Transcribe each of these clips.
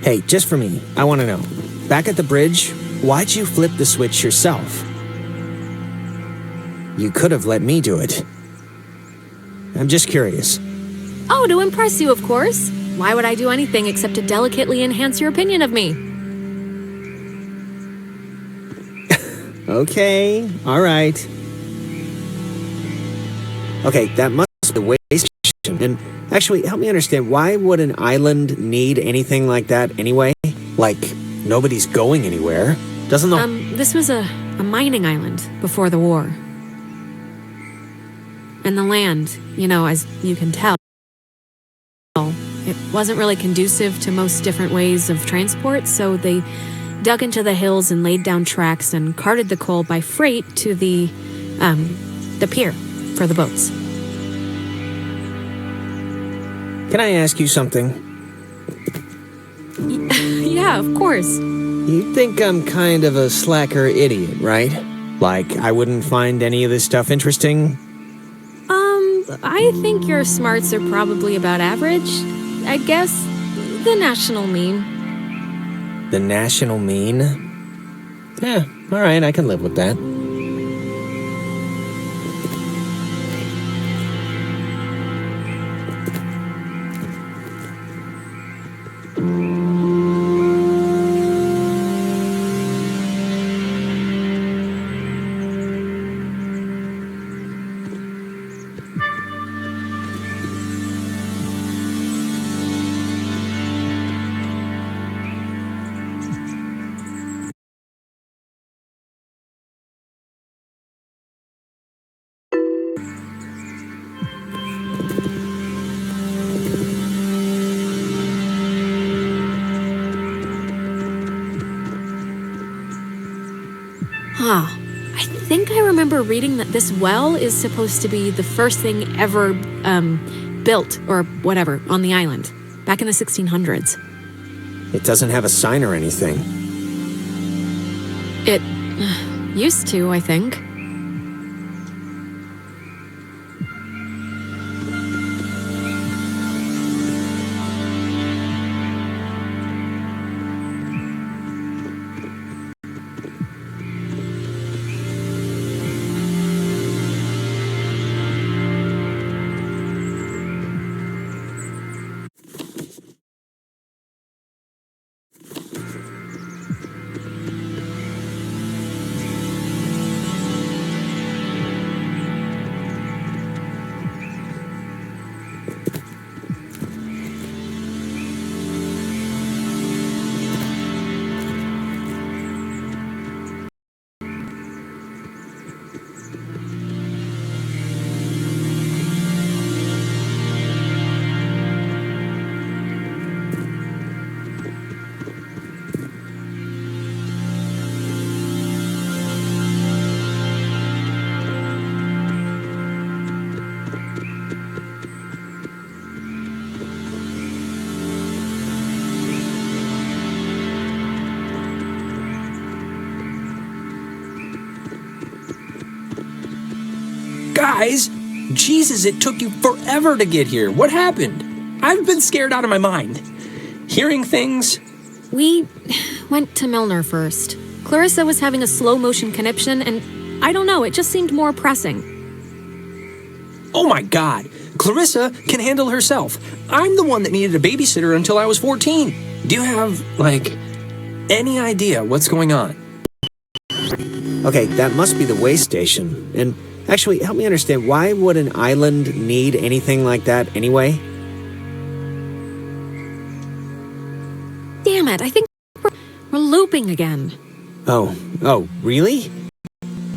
Hey, just for me, I want to know. Back at the bridge, why'd you flip the switch yourself? You could have let me do it. I'm just curious. Oh, to impress you, of course. Why would I do anything except to delicately enhance your opinion of me? Okay, all right. Okay, that must be the way station. And actually, help me understand, why would an island need anything like that anyway? Like, nobody's going anywhere. Doesn't the... This was a mining island before the war. And the land, as you can tell, it wasn't really conducive to most different ways of transport, so they dug into the hills and laid down tracks and carted the coal by freight to the pier for the boats. Can I ask you something? Yeah, of course. You think I'm kind of a slacker idiot, right? Like, I wouldn't find any of this stuff interesting? I think your smarts are probably about average. I guess the national mean. The national mean? Yeah, alright, I can live with that. I think I remember reading that this well is supposed to be the first thing ever built, or whatever, on the island, back in the 1600s. It doesn't have a sign or anything. It used to, I think. Guys, Jesus, it took you forever to get here. What happened? I've been scared out of my mind. Hearing things... We went to Milner first. Clarissa was having a slow-motion conniption, and I don't know, it just seemed more pressing. Oh my God, Clarissa can handle herself. I'm the one that needed a babysitter until I was 14. Do you have, any idea what's going on? Okay, that must be the way station. And actually, help me understand, why would an island need anything like that anyway? Damn it, I think we're looping again. Oh, really?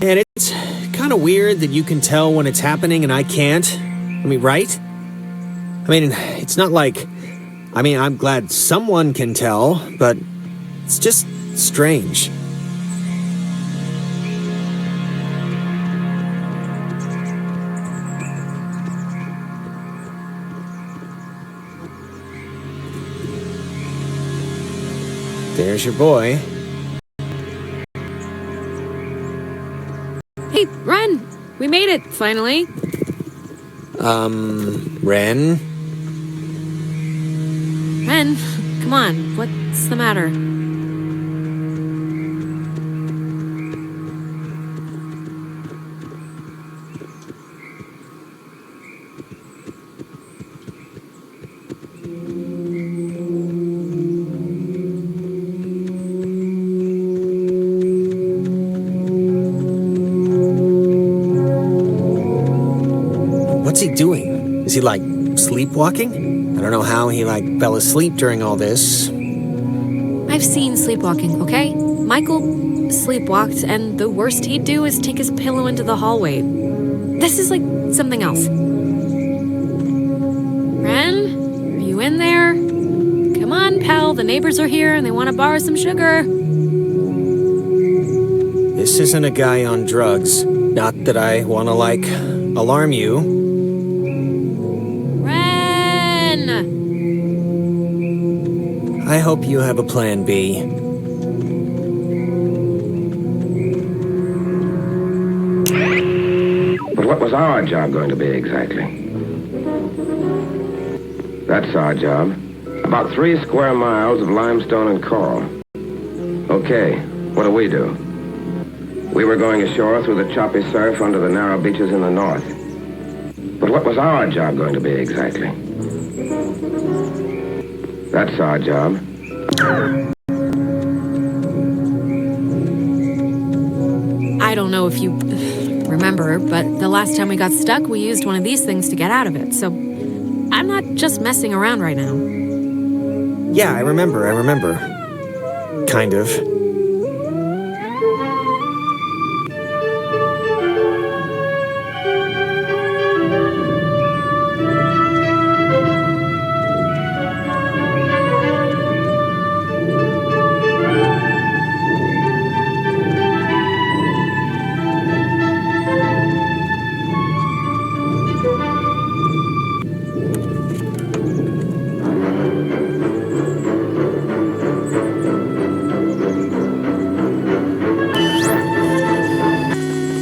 And it's kind of weird that you can tell when it's happening and I can't. I mean, right? I mean, it's not like... I'm glad someone can tell, but it's just strange. There's your boy. Hey, Ren! We made it, finally. Ren? Ren, Come on, what's the matter? What's he doing? Is he, like, sleepwalking? I don't know how he, like, fell asleep during all this. I've seen sleepwalking, okay? Michael sleepwalked, and the worst he'd do is take his pillow into the hallway. This is like something else. Ren, are you in there? Come on, pal, the neighbors are here and they want to borrow some sugar. This isn't a guy on drugs. Not that I want to, like, alarm you. Ren! I hope you have a plan B. But what was our job going to be exactly? That's our job. About 3 square miles of limestone and coral. Okay, what do? We were going ashore through the choppy surf under the narrow beaches in the north. But what was our job going to be exactly? That's our job. I don't know if you remember, but the last time we got stuck, we used one of these things to get out of it, so I'm not just messing around right now. Yeah, I remember. Kind of.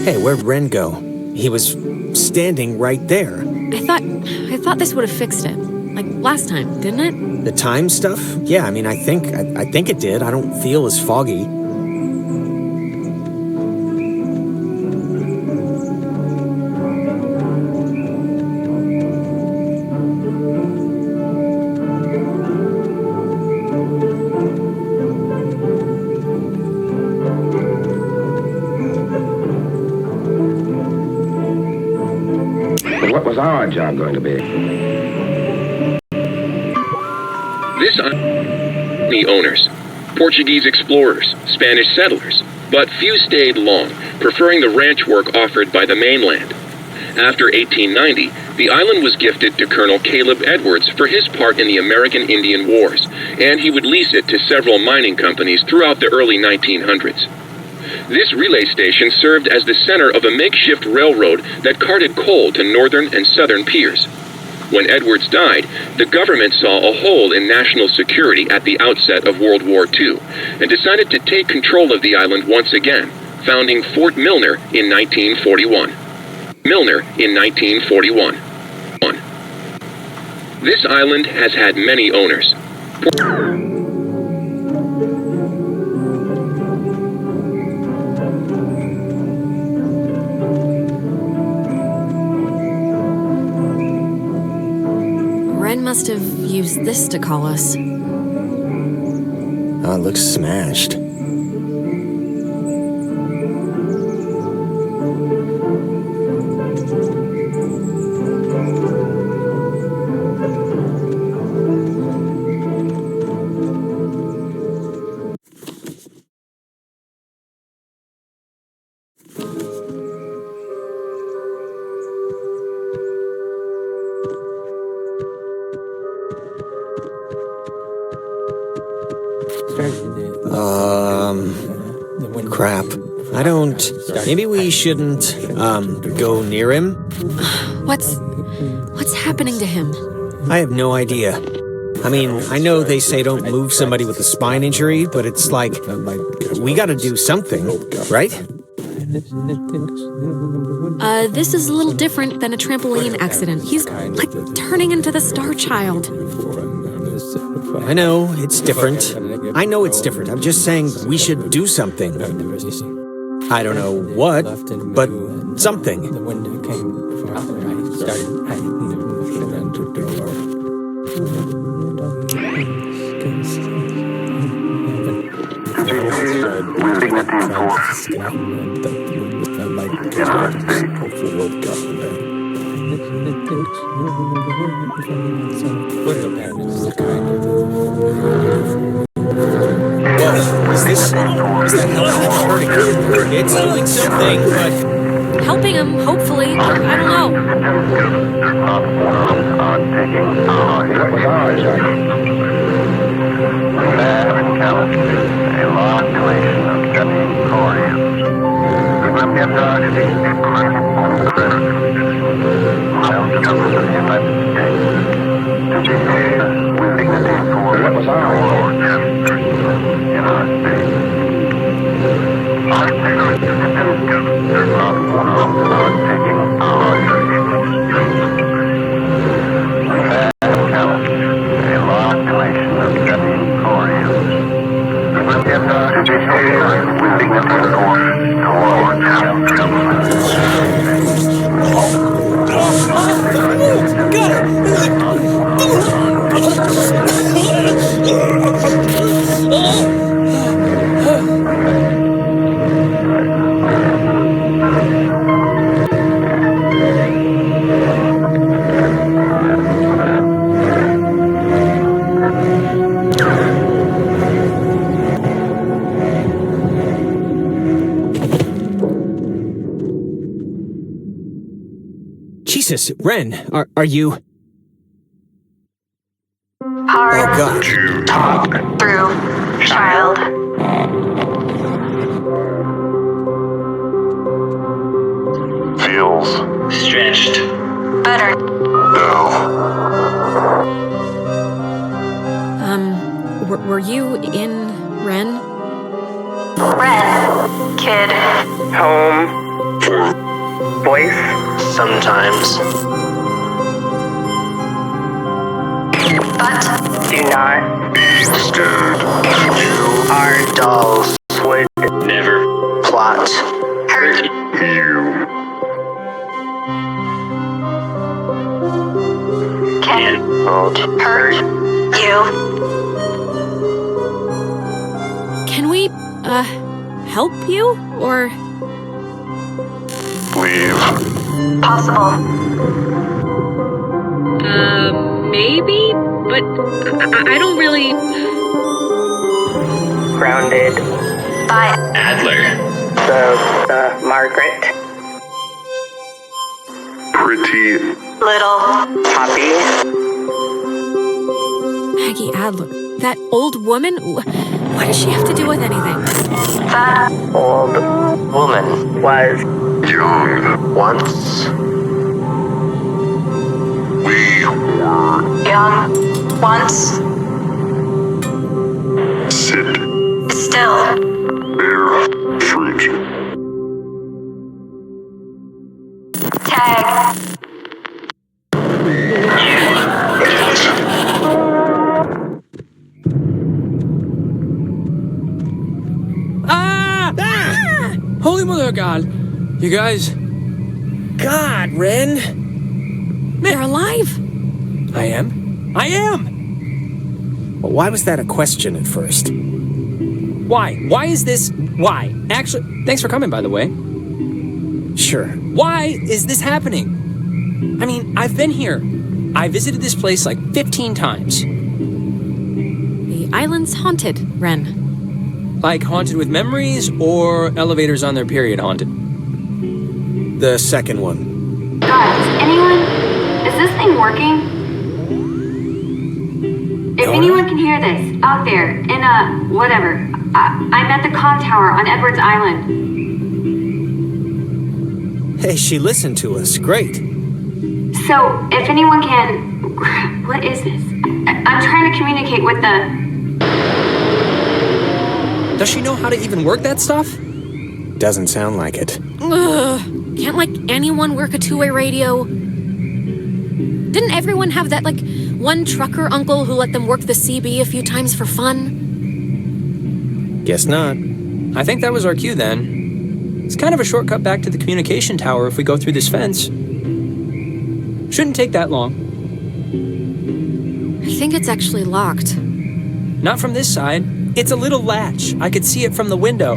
Hey, where'd Ren go? He was standing right there. I thought this would have fixed it. Like last time, didn't it? The time stuff? Yeah, I mean, I think it did. I don't feel as foggy. What was our job going to be? The owners, Portuguese explorers, Spanish settlers, but few stayed long, preferring the ranch work offered by the mainland. After 1890, the island was gifted to Colonel Caleb Edwards for his part in the American Indian Wars, and he would lease it to several mining companies throughout the early 1900s. This relay station served as the center of a makeshift railroad that carted coal to northern and southern piers. When Edwards died, the government saw a hole in national security at the outset of World War II and decided to take control of the island once again, founding Fort Milner in 1941. This island has had many owners. Ren must have used this to call us. Oh, it looks smashed. Crap. I don't... Maybe we shouldn't, go near him? What's happening to him? I have no idea. I mean, I know they say don't move somebody with a spine injury, but it's like, we gotta do something, right? This is a little different than a trampoline accident. He's, like, turning into the Star Child. I know, it's different. I know it's different. I'm just saying we should do something. I don't know what, but something. Is that hurting him? It's doing something, but... Helping him, hopefully. I don't know. What was ours, a long collection of 17 Koreans. What was Jesus, Ren, are you... Hard Oh, God. to talk through, child. Feels Stretched. Better. Were you in Ren? Ren. Kid. Home. Voice. sometimes. But Do not. Be scared. You Our dolls would never plot hurt you. can Not hurt you. Can we, help you? Or... leave. Possible. Maybe? But I don't really... grounded. By Adler. The Margaret. Pretty little Poppy. Maggie Adler. That old woman? What does she have to do with anything? the Old woman was young once. We were young once. sit Still bear fruit. tag. Holy Mother of God. You guys, God, Ren! They're alive! I am! Well, why was that a question at first? Why? Why is this? Why? Actually, thanks for coming, by the way. Sure. Why is this happening? I mean, I've been here. I visited this place like 15 times. The island's haunted, Ren. Like haunted with memories or elevators on their period haunted? The second one. Guys, anyone? Is this thing working? If anyone can hear this, out there, in whatever, I'm at the comm tower on Edwards Island. Hey, she listened to us. Great. So, if anyone can... What is this? I'm trying to communicate with the... Does she know how to even work that stuff? Doesn't sound like it. Ugh. Can't, anyone work a two-way radio? Didn't everyone have that, one trucker uncle who let them work the CB a few times for fun? Guess not. I think that was our cue then. It's kind of a shortcut back to the communication tower if we go through this fence. Shouldn't take that long. I think it's actually locked. Not from this side. It's a little latch. I could see it from the window.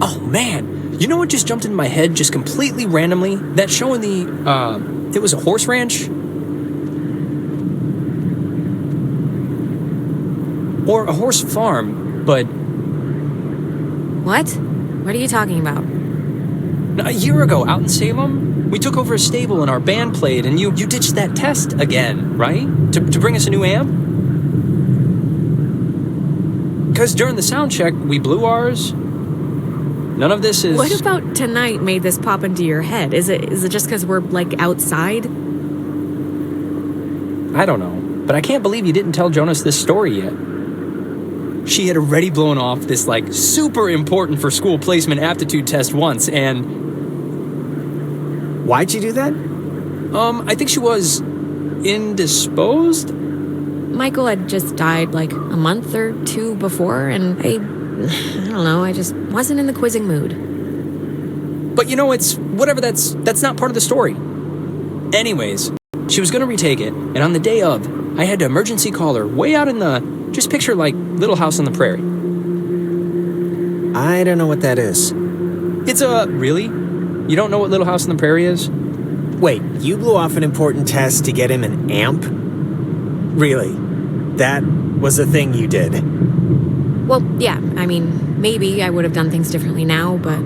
Oh man, you know what just jumped into my head just completely randomly? That show in the, it was a horse ranch? Or a horse farm, but What? What are you talking about? a year ago out in Salem, we took over a stable and our band played and you ditched that test again, right? To bring us a new amp? Because during the sound check, we blew ours. None of this is... What about tonight made this pop into your head? Is it just because we're, like, outside? I don't know, but I can't believe you didn't tell Jonas this story yet. She had already blown off this, like, super important for school placement aptitude test once, and... Why'd you do that? I think she was indisposed? Michael had just died, like, a month or two before, and I don't know, I just wasn't in the quizzing mood. But you know, it's whatever, that's not part of the story. Anyways, she was gonna retake it, and on the day of, I had to emergency call her way out in the, just picture like Little House on the Prairie. I don't know what that is. It's really? You don't know what Little House on the Prairie is? Wait, you blew off an important test to get him an amp? Really? That was a thing you did? Well, yeah, I mean, maybe I would have done things differently now, but,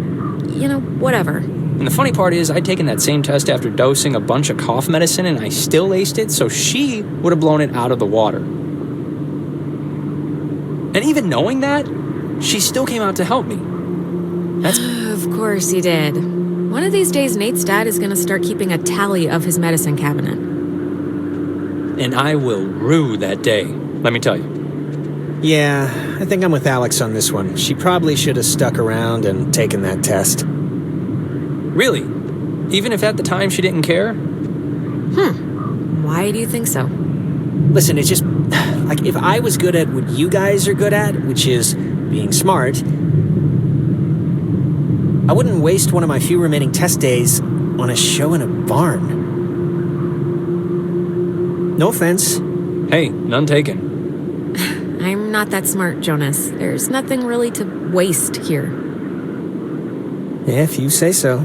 you know, whatever. And the funny part is, I'd taken that same test after dosing a bunch of cough medicine and I still aced it, so she would have blown it out of the water. And even knowing that, she still came out to help me. That's... Of course he did. One of these days, Nate's dad is going to start keeping a tally of his medicine cabinet. And I will rue that day, let me tell you. Yeah, I think I'm with Alex on this one. She probably should have stuck around and taken that test. Really? Even if at the time she didn't care? Why do you think so? Listen, it's just like if I was good at what you guys are good at, which is being smart, I wouldn't waste one of my few remaining test days on a show in a barn. No offense. Hey, none taken. I'm not that smart, Jonas. There's nothing really to waste here. If you say so.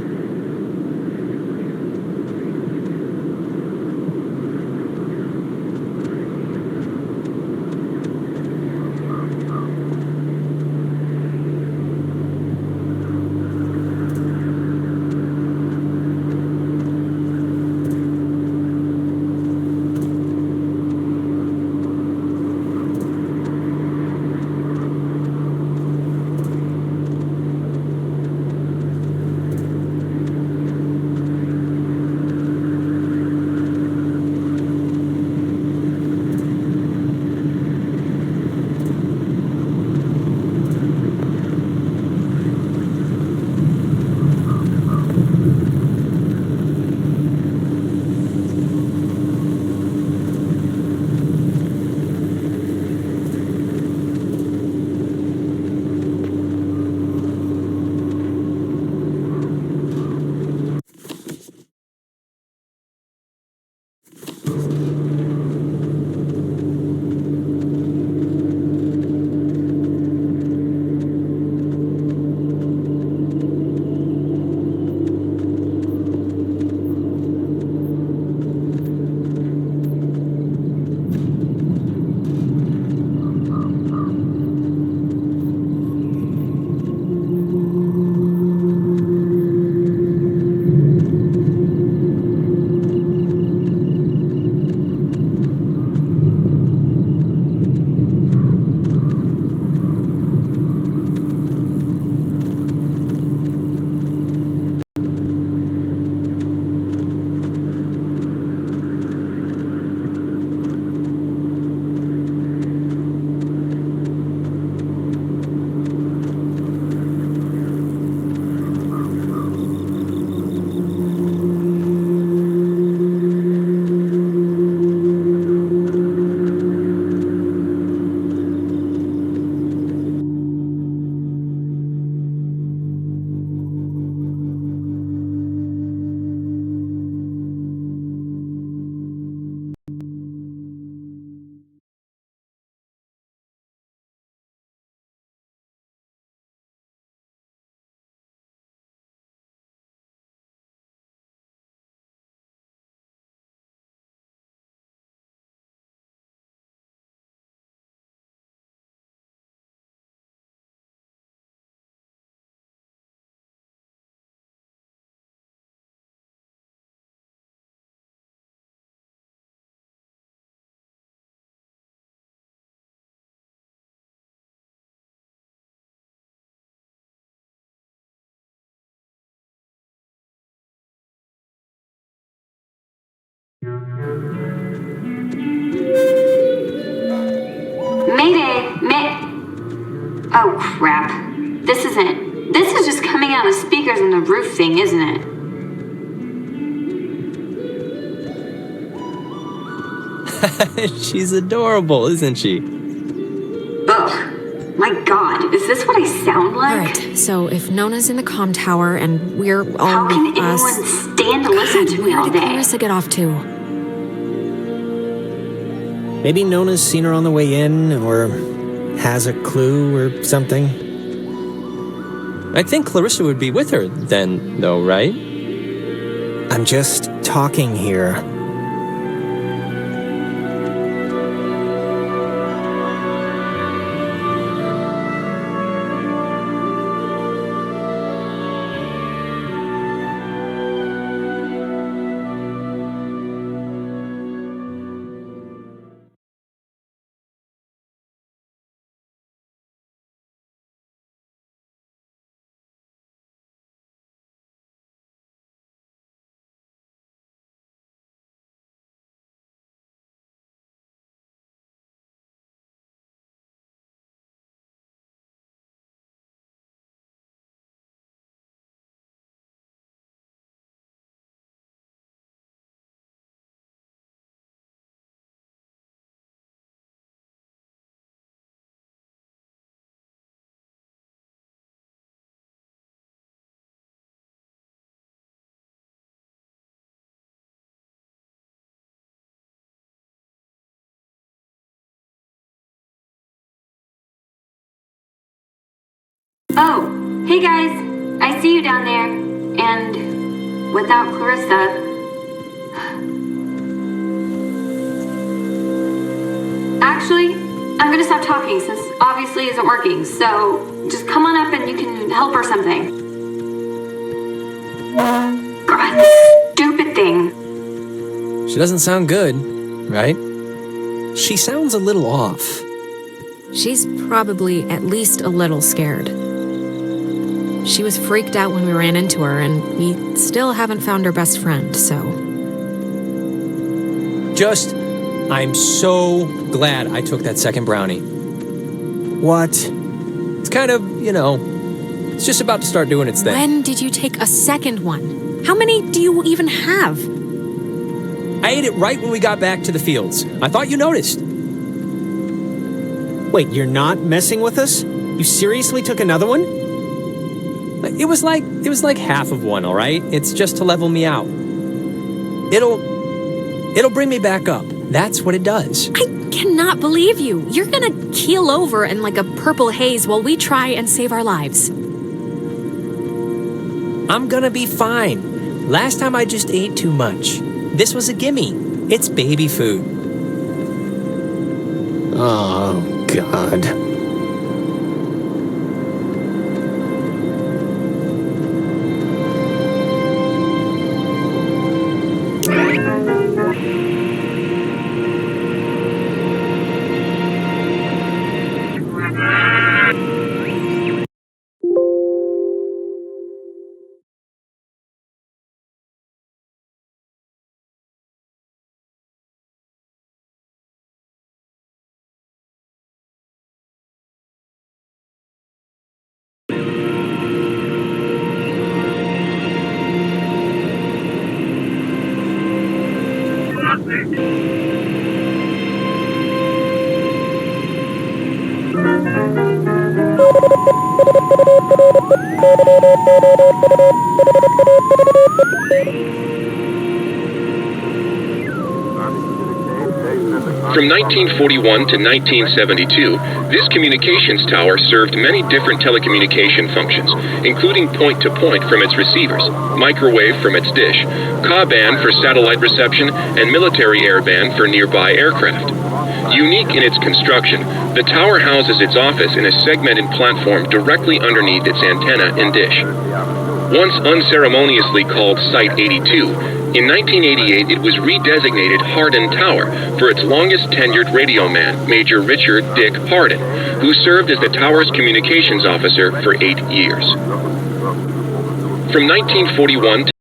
Mayday! Oh crap. This is just coming out of speakers in the roof thing, isn't it? She's adorable, isn't she? Ugh. My god, is this what I sound like? Alright, so if Nona's in the comm tower and we're all How can with anyone us... stand to listen to me where all did day? Clarissa get off to? Maybe Nona's seen her on the way in, or has a clue or something. I think Clarissa would be with her then, though, right? I'm just talking here. Oh, hey guys. I see you down there. And without Clarissa. Actually, I'm gonna stop talking since obviously isn't working. So just come on up and you can help or something. God, this stupid thing. She doesn't sound good, right? She sounds a little off. She's probably at least a little scared. She was freaked out when we ran into her, and we still haven't found her best friend, so... I'm so glad I took that second brownie. What? It's kind of, it's just about to start doing its thing. When did you take a second one? How many do you even have? I ate it right when we got back to the fields. I thought you noticed. Wait, you're not messing with us? You seriously took another one? It was like half of one, all right? It's just to level me out. It'll bring me back up. That's what it does. I cannot believe you. You're gonna keel over in like a purple haze while we try and save our lives. I'm gonna be fine. Last time I just ate too much. This was a gimme. It's baby food. Oh, God. From 1941 to 1972, this communications tower served many different telecommunication functions, including point-to-point from its receivers, microwave from its dish, Ka-band for satellite reception, and military airband for nearby aircraft. Unique in its construction, the tower houses its office in a segmented platform directly underneath its antenna and dish. Once unceremoniously called Site 82, in 1988 it was redesignated Hardin Tower for its longest tenured radio man, Major Richard Dick Hardin, who served as the tower's communications officer for 8 years. From 1941 to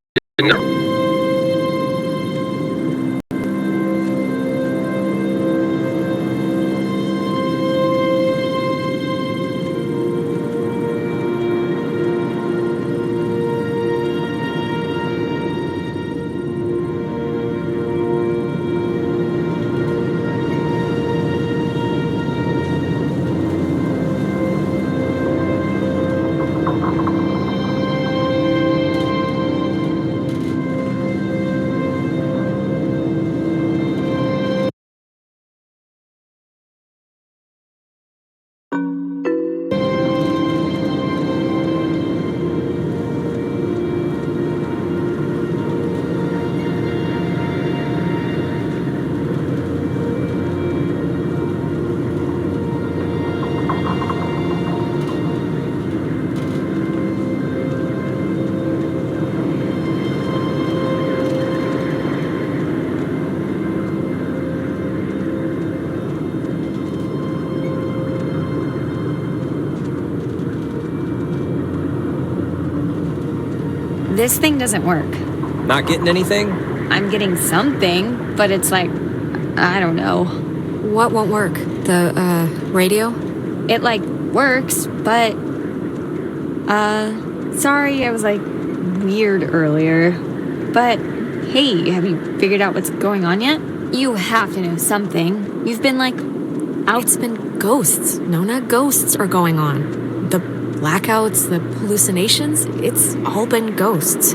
This thing doesn't work. Not getting anything? I'm getting something, but it's like, I don't know. What won't work? The, radio? It, like, works, but... Sorry, I was, like, weird earlier. But, hey, have you figured out what's going on yet? You have to know something. You've been, like, out... It's been ghosts. Nona, ghosts are going on. The blackouts, the hallucinations, it's all been ghosts.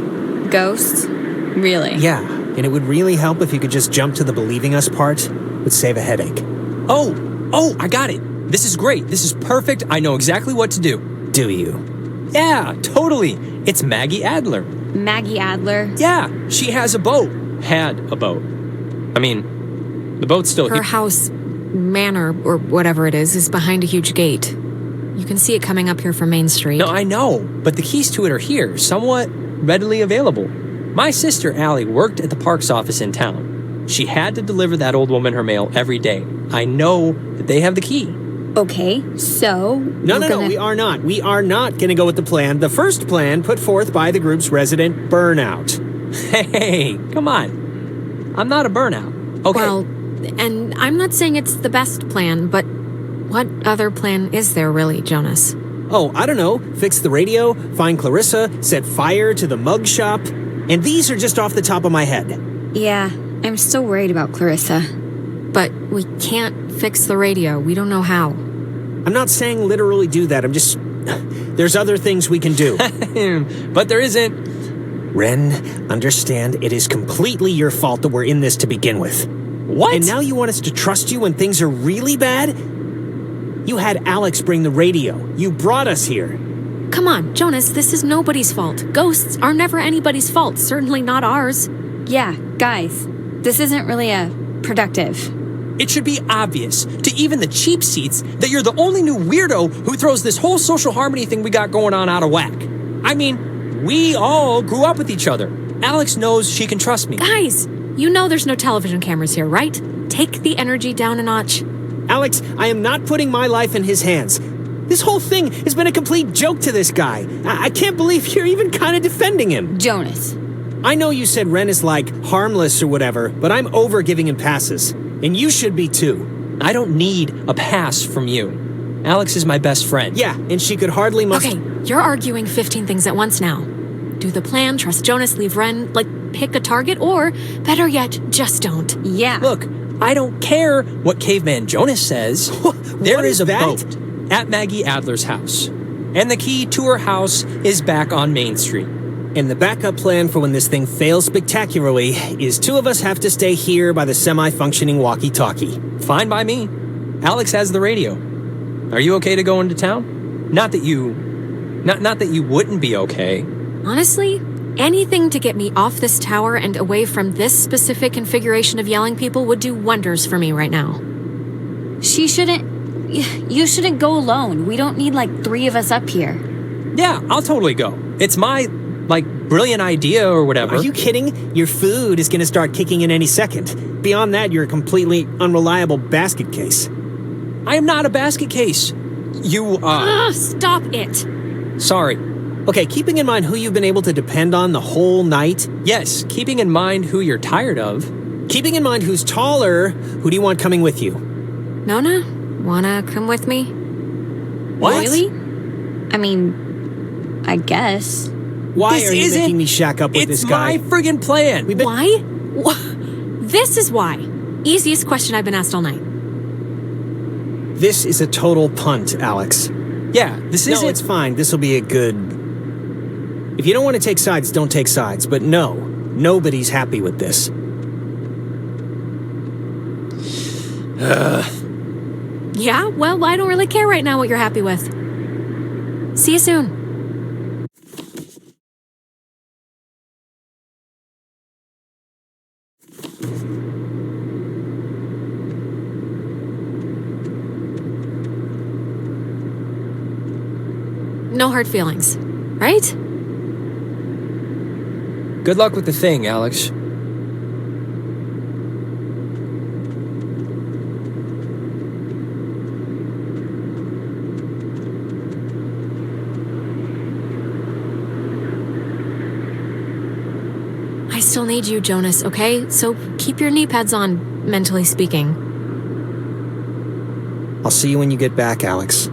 Ghosts? Really? Yeah, and it would really help if you could just jump to the believing us part. Would save a headache. Oh, I got it. This is great. This is perfect. I know exactly what to do. Do you? Yeah, totally. It's Maggie Adler. Maggie Adler? Yeah, she has a boat. Had a boat. I mean, the boat's still Her here. house, manor, or whatever it is behind a huge gate. You can see it coming up here from Main Street. No, I know, but the keys to it are here, somewhat readily available. My sister Allie worked at the parks office in town. She had to deliver that old woman her mail every day. I know that they have the key. Okay, so... No, we are not. We are not going to go with the plan. The first plan put forth by the group's resident Burnout. Hey, come on. I'm not a burnout. Okay. Well, and I'm not saying it's the best plan, but what other plan is there really, Jonas? Oh, I don't know. Fix the radio, find Clarissa, set fire to the mug shop. And these are just off the top of my head. Yeah, I'm still worried about Clarissa. But we can't fix the radio. We don't know how. I'm not saying literally do that. I'm just... There's other things we can do. But there isn't. Ren, understand it is completely your fault that we're in this to begin with. What? And now you want us to trust you when things are really bad? You had Alex bring the radio. You brought us here. Come on, Jonas, this is nobody's fault. Ghosts are never anybody's fault, certainly not ours. Yeah, guys, this isn't really productive. It should be obvious to even the cheap seats that you're the only new weirdo who throws this whole social harmony thing we got going on out of whack. I mean, we all grew up with each other. Alex knows she can trust me. Guys, you know there's no television cameras here, right? Take the energy down a notch. Alex, I am not putting my life in his hands. This whole thing has been a complete joke to this guy. I can't believe you're even kind of defending him. Jonas. I know you said Ren is like harmless or whatever, but I'm over giving him passes. And you should be too. I don't need a pass from you. Alex is my best friend. Yeah, and she could hardly Okay, you're arguing 15 things at once now. Do the plan, trust Jonas, leave Ren, pick a target, or, better yet, just don't. Yeah. Look, I don't care what Caveman Jonas says. There is a boat at Maggie Adler's house. And the key to her house is back on Main Street. And the backup plan for when this thing fails spectacularly is two of us have to stay here by the semi-functioning walkie-talkie. Fine by me. Alex has the radio. Are you okay to go into town? Not that you wouldn't be okay. Honestly, anything to get me off this tower and away from this specific configuration of yelling people would do wonders for me right now. You shouldn't go alone. We don't need 3 of us up here. Yeah, I'll totally go. It's my, brilliant idea or whatever. Are you kidding? Your food is going to start kicking in any second. Beyond that, you're a completely unreliable basket case. I am not a basket case. You are. Stop it. Sorry. Okay, keeping in mind who you've been able to depend on the whole night. Yes, keeping in mind who you're tired of. Keeping in mind who's taller, who do you want coming with you? Nona, wanna come with me? What? Really? I mean, I guess. Why This are you isn't- making me shack up with this guy? It's my friggin' plan. Why? This is why. Easiest question I've been asked all night. This is a total punt, Alex. Yeah, this No, isn't... it's fine. This will be a good... If you don't want to take sides, don't take sides. But no, nobody's happy with this. Yeah, well, I don't really care right now what you're happy with. See you soon. No hard feelings, right? Good luck with the thing, Alex. I still need you, Jonas, okay? So keep your knee pads on, mentally speaking. I'll see you when you get back, Alex.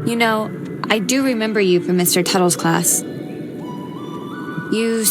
You know, I do remember you from Mr. Tuttle's class. You